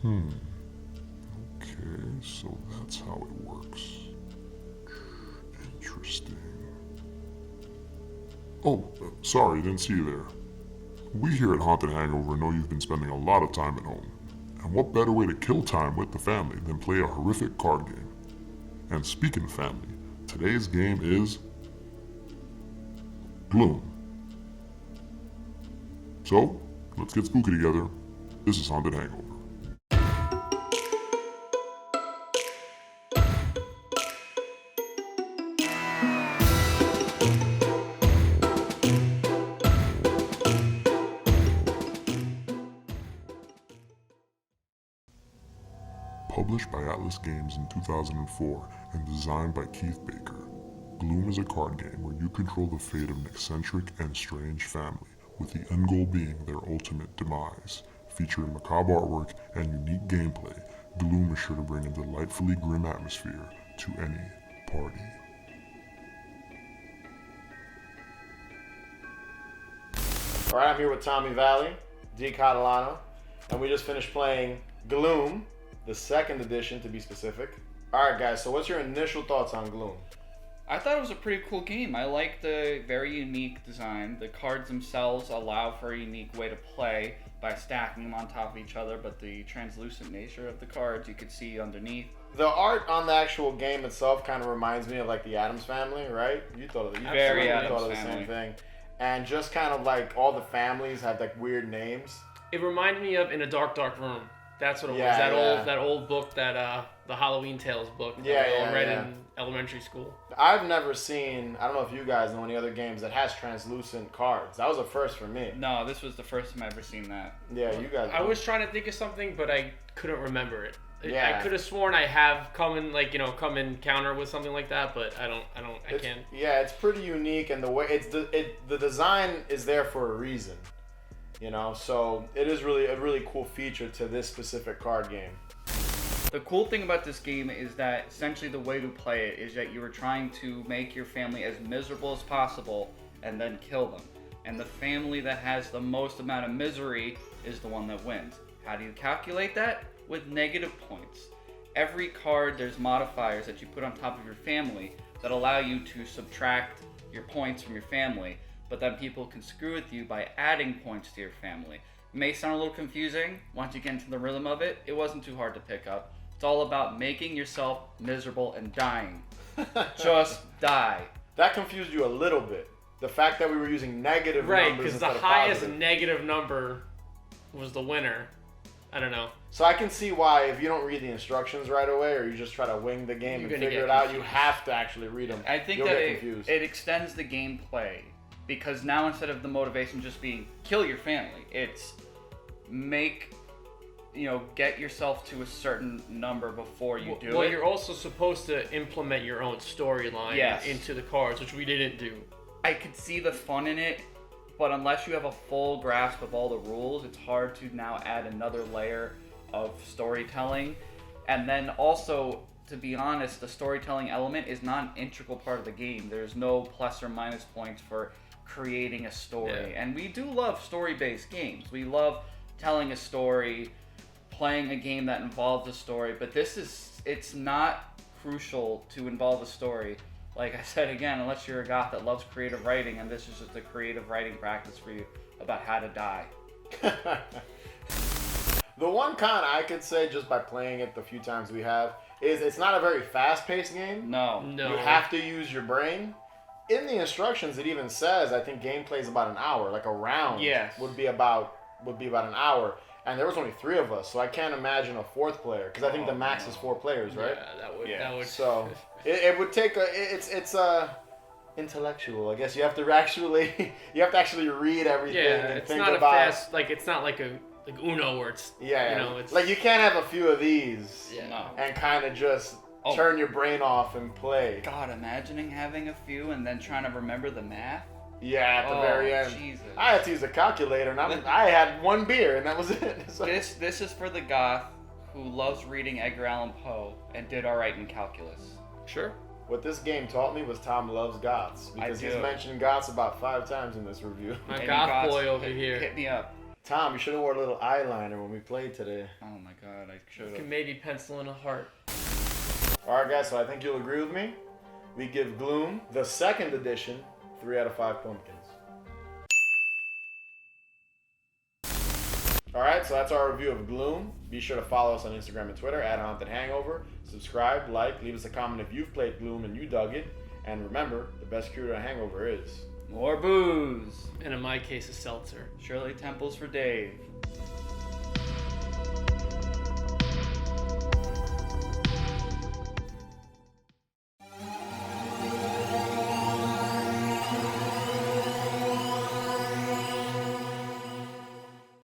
Okay, so that's how it works. Interesting. Oh, sorry, didn't see you there. We here at Haunted Hangover know you've been spending a lot of time at home. And what better way to kill time with the family than play a horrific card game? And speaking of family, today's game is Gloom. So, let's get spooky together. This is Haunted Hangover. Published by Atlas Games in 2004 and designed by Keith Baker, Gloom is a card game where you control the fate of an eccentric and strange family, with the end goal being their ultimate demise. Featuring macabre artwork and unique gameplay, Gloom is sure to bring a delightfully grim atmosphere to any party. Alright, I'm here with Tommy Valley, D. Catalano, and we just finished playing Gloom, the second edition to be specific. Alright guys, so what's your initial thoughts on Gloom? I thought it was a pretty cool game. I like the very unique design. The cards themselves allow for a unique way to play by stacking them on top of each other, but the translucent nature of the cards you could see underneath. The art on the actual game itself kind of reminds me of like the Addams Family, right? You thought of the same thing. And just kind of like all the families have like weird names. It reminded me of In a Dark, Dark Room. That's what it was. That old book, that the Halloween Tales book that we all read in elementary school. I've never seen, I don't know if you guys know any other games that has translucent cards. That was a first for me. No, this was the first time I've ever seen that. Yeah, you guys. I was trying to think of something, but I couldn't remember it. Yeah. I could have sworn I have come in counter with something like that, but I can't. Yeah, it's pretty unique, and the way the design is there for a reason. You know, so it is really a really cool feature to this specific card game. The cool thing about this game is that essentially the way to play it is that you are trying to make your family as miserable as possible and then kill them. And the family that has the most amount of misery is the one that wins. How do you calculate that? With negative points. Every card, there's modifiers that you put on top of your family that allow you to subtract your points from your family, but then people can screw with you by adding points to your family. It may sound a little confusing. Once you get into the rhythm of it, it wasn't too hard to pick up. It's all about making yourself miserable and dying. Just die. That confused you a little bit. The fact that we were using negative right, numbers because the highest negative number was the winner. I don't know. So I can see why if you don't read the instructions right away, or you just try to wing the game and figure it out, you have to actually read them. I think that it extends the gameplay. Because now instead of the motivation just being kill your family, it's get yourself to a certain number before you do it. Well, you're also supposed to implement your own storyline into the cards, which we didn't do. I could see the fun in it, but unless you have a full grasp of all the rules, it's hard to now add another layer of storytelling. And then also, to be honest, the storytelling element is not an integral part of the game. There's no plus or minus points for creating a story. Yeah. And we do love story-based games. We love telling a story, playing a game that involves a story, but it's not crucial to involve a story. Like I said again, unless you're a goth that loves creative writing, and this is just a creative writing practice for you about how to die. The one con I could say, just by playing it the few times we have, is it's not a very fast-paced game. No. You have to use your brain. In the instructions, it even says, I think gameplay is about an hour. Like a round would be about an hour. And there was only 3 of us, so I can't imagine a 4th player, because I think the max is 4 players, right? Yeah, that would. So it would take it's intellectual. I guess you have to actually read everything and it's think not about. Fast, like it's not like Uno where it's it's like you can't have a few of these No. and kind of just turn your brain off and play. God, imagining having a few and then trying to remember the math. Yeah, at the very end. Jesus. I had to use a calculator, and I had 1 beer, and that was it. So. This is for the goth who loves reading Edgar Allan Poe and did all right in calculus. Sure. What this game taught me was Tom loves goths, because he's mentioned goths about 5 times in this review. My goth boy over here. Hit me up. Tom, you should have wore a little eyeliner when we played today. Oh my god, I should You have. can maybe pencil in a heart. Alright guys, so I think you'll agree with me. We give Gloom, the second edition, 3 out of 5 pumpkins. Alright, so that's our review of Gloom. Be sure to follow us on Instagram and Twitter at Haunted Hangover. Subscribe, like, leave us a comment if you've played Gloom and you dug it. And remember, the best cure to a hangover is... More booze. And in my case, a seltzer. Shirley Temples for Dave.